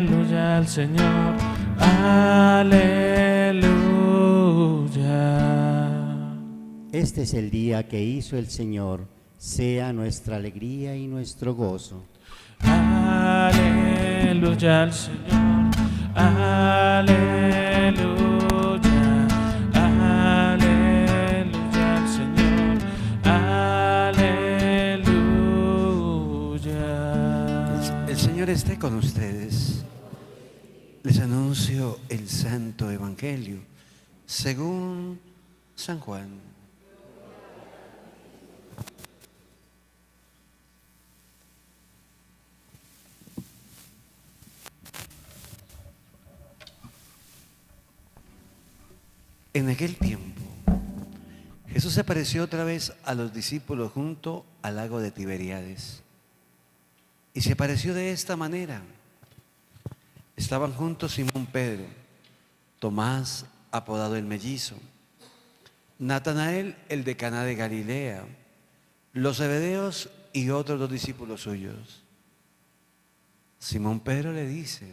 Aleluya al Señor, aleluya. Este es el día que hizo el Señor, sea nuestra alegría y nuestro gozo. Aleluya al Señor, aleluya, aleluya al Señor, aleluya. El Señor esté con ustedes. Les anuncio el Santo Evangelio según San Juan. En aquel tiempo, Jesús se apareció otra vez a los discípulos junto al lago de Tiberíades. Y se apareció de esta manera. Estaban juntos Simón Pedro, Tomás, apodado el Mellizo, Natanael, el de Caná de Galilea, los Zebedeos y otros dos discípulos suyos. Simón Pedro le dice: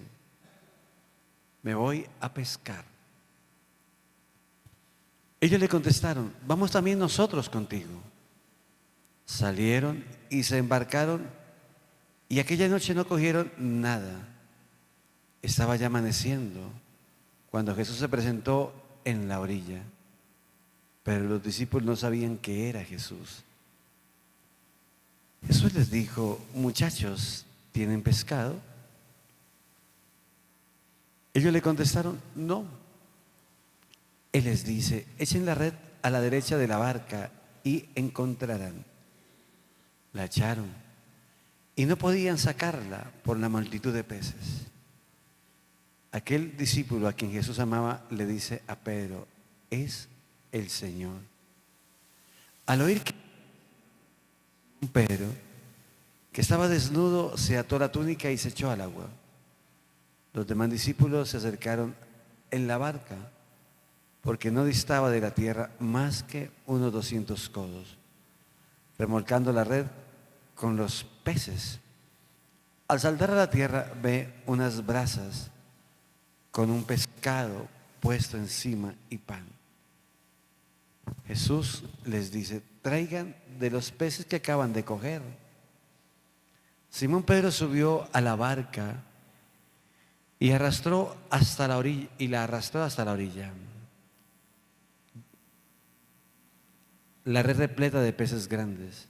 me voy a pescar. Ellos le contestaron: vamos también nosotros contigo. Salieron y se embarcaron, y aquella noche no cogieron nada. Estaba ya amaneciendo cuando Jesús se presentó en la orilla, pero los discípulos no sabían que era Jesús. Jesús les dijo: muchachos, ¿tienen pescado? Ellos le contestaron: no. Él les dice: echen la red a la derecha de la barca y encontrarán. La echaron y no podían sacarla por la multitud de peces. Aquel discípulo a quien Jesús amaba le dice a Pedro: es el Señor. Al oír que Pedro, que estaba desnudo, se ató la túnica y se echó al agua. Los demás discípulos se acercaron en la barca, porque no distaba de la tierra más que unos 200 codos, remolcando la red con los peces. Al saltar a la tierra ve unas brasas con un pescado puesto encima y pan. Jesús les dice: traigan de los peces que acaban de coger. Simón Pedro subió a la barca y arrastró hasta la orilla, La red repleta de peces grandes,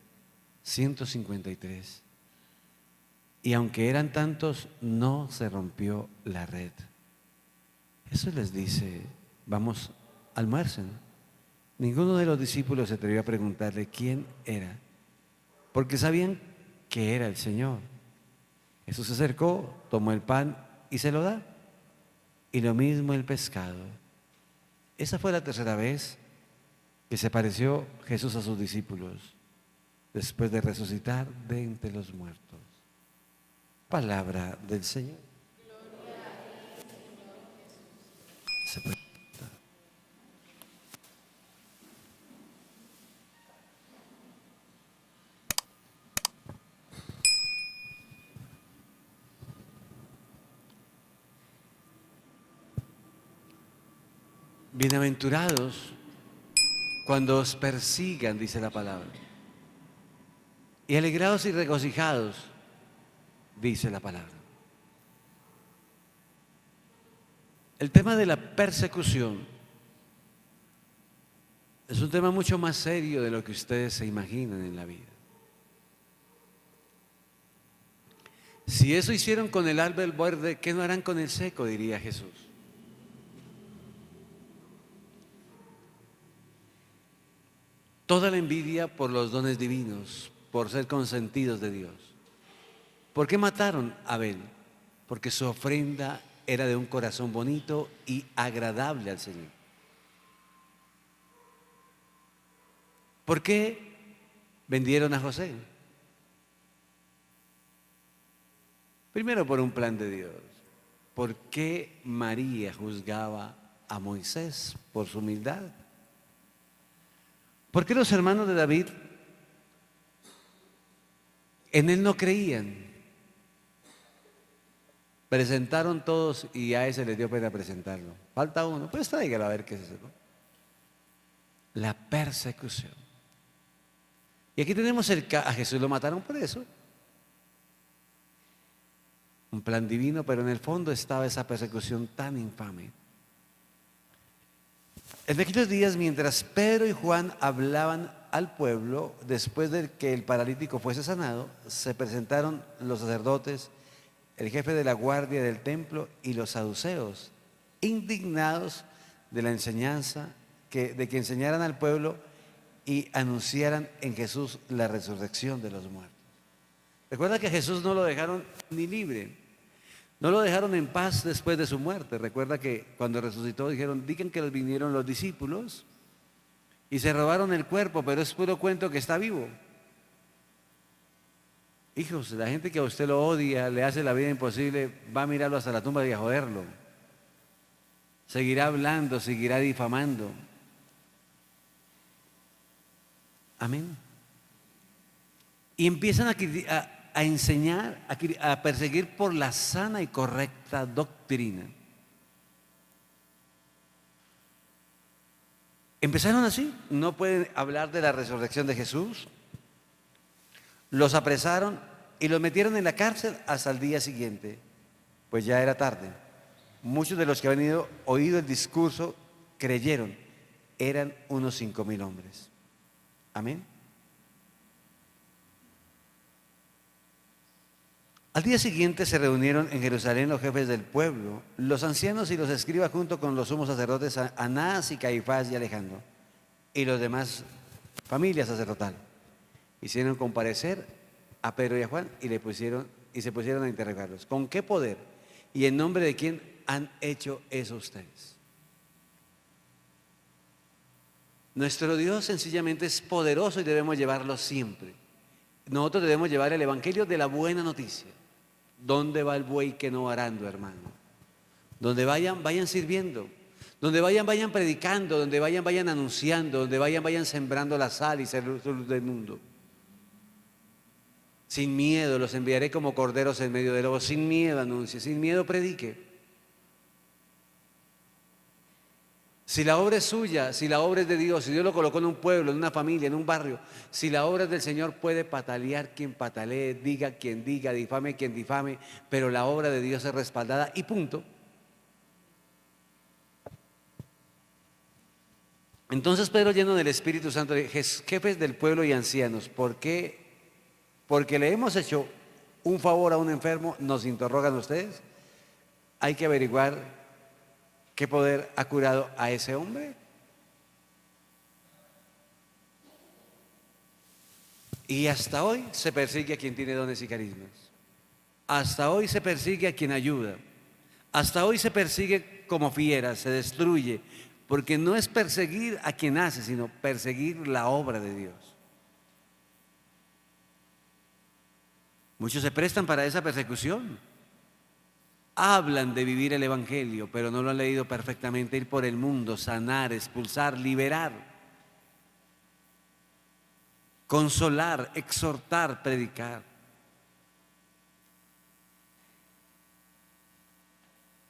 153. Y aunque eran tantos, no se rompió la red. Jesús les dice: vamos, almuercen. Ninguno de los discípulos se atrevió a preguntarle quién era, porque sabían que era el Señor. Jesús se acercó, tomó el pan y se lo da, y lo mismo el pescado. Esa fue la tercera vez que se apareció Jesús a sus discípulos, después de resucitar de entre los muertos. Palabra del Señor. Se puede. Bienaventurados cuando os persigan, dice la palabra, y alegrados y regocijados, dice la palabra. El tema de la persecución es un tema mucho más serio de lo que ustedes se imaginan en la vida. Si eso hicieron con el árbol verde, ¿qué no harán con el seco?, diría Jesús. Toda la envidia por los dones divinos, por ser consentidos de Dios. ¿Por qué mataron a Abel? Porque su ofrenda era de un corazón bonito y agradable al Señor. ¿Por qué vendieron a José? Primero, por un plan de Dios. ¿Por qué María juzgaba a Moisés? Por su humildad. ¿Por qué los hermanos de David en él no creían? Presentaron todos y a ese les dio pena presentarlo. Falta uno, pues tráigalo a ver qué es eso, ¿no? La persecución. Y aquí tenemos a Jesús lo mataron por eso. Un plan divino, pero en el fondo estaba esa persecución tan infame. En aquellos días, mientras Pedro y Juan hablaban al pueblo, después de que el paralítico fuese sanado, se presentaron los sacerdotes, el jefe de la guardia del templo y los saduceos, indignados de la enseñanza, de que enseñaran al pueblo y anunciaran en Jesús la resurrección de los muertos. Recuerda que a Jesús no lo dejaron ni libre, no lo dejaron en paz después de su muerte. Recuerda que cuando resucitó dijeron, digan que vinieron los discípulos y se robaron el cuerpo, pero es puro cuento que está vivo. Hijos, la gente que a usted lo odia, le hace la vida imposible, va a mirarlo hasta la tumba y a joderlo. Seguirá hablando, seguirá difamando. Amén. Y empiezan a enseñar, a perseguir por la sana y correcta doctrina. Empezaron así, no pueden hablar de la resurrección de Jesús. Los apresaron y los metieron en la cárcel hasta el día siguiente, pues ya era tarde. Muchos de los que habían oído el discurso creyeron, eran unos 5,000 hombres. Amén. Al día siguiente se reunieron en Jerusalén los jefes del pueblo, los ancianos y los escribas junto con los sumos sacerdotes Anás y Caifás y Alejandro y los demás familias sacerdotal. Hicieron comparecer a Pedro y a Juan y se pusieron a interrogarlos. ¿Con qué poder y en nombre de quién han hecho eso ustedes? Nuestro Dios sencillamente es poderoso y debemos llevarlo siempre. Nosotros debemos llevar el evangelio de la buena noticia. ¿Dónde va el buey que no arando, hermano? Donde vayan, vayan sirviendo. Donde vayan, vayan predicando. Donde vayan, vayan anunciando. Donde vayan, vayan sembrando la sal y ser luz del mundo. Sin miedo los enviaré como corderos en medio de lobos. Sin miedo anuncie, sin miedo predique. Si la obra es suya, si la obra es de Dios, si Dios lo colocó en un pueblo, en una familia, en un barrio, si la obra es del Señor, puede patalear quien patalee, diga quien diga, difame quien difame, pero la obra de Dios es respaldada y punto. Entonces Pedro, lleno del Espíritu Santo, jefes del pueblo y ancianos, ¿por qué? Porque le hemos hecho un favor a un enfermo, nos interrogan ustedes. Hay que averiguar ¿qué poder ha curado a ese hombre? Y hasta hoy se persigue a quien tiene dones y carismas. Hasta hoy se persigue a quien ayuda. Hasta hoy se persigue como fiera, se destruye. Porque no es perseguir a quien hace, sino perseguir la obra de Dios. Muchos se prestan para esa persecución. Hablan de vivir el evangelio, pero no lo han leído perfectamente. Ir por el mundo, sanar, expulsar, liberar, consolar, exhortar, predicar.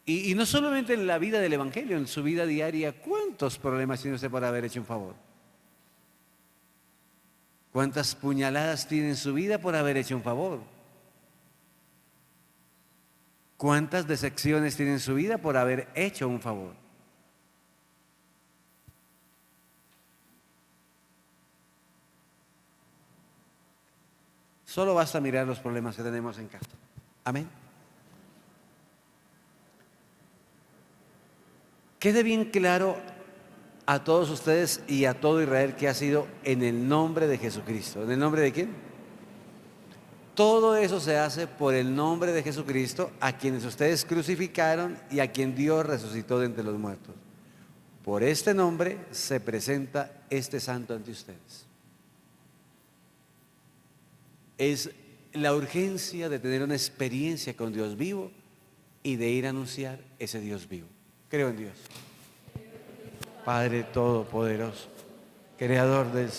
Y no solamente en la vida del evangelio, en su vida diaria, ¿cuántos problemas tiene usted por haber hecho un favor? ¿Cuántas puñaladas tiene en su vida por haber hecho un favor? ¿Cuántas decepciones tiene en su vida por haber hecho un favor? Solo basta mirar los problemas que tenemos en casa. Amén. Quede bien claro a todos ustedes y a todo Israel que ha sido en el nombre de Jesucristo. ¿En el nombre de quién? Todo eso se hace por el nombre de Jesucristo, a quienes ustedes crucificaron y a quien Dios resucitó de entre los muertos. Por este nombre se presenta este santo ante ustedes. Es la urgencia de tener una experiencia con Dios vivo y de ir a anunciar ese Dios vivo. Creo en Dios. Padre Todopoderoso, Creador del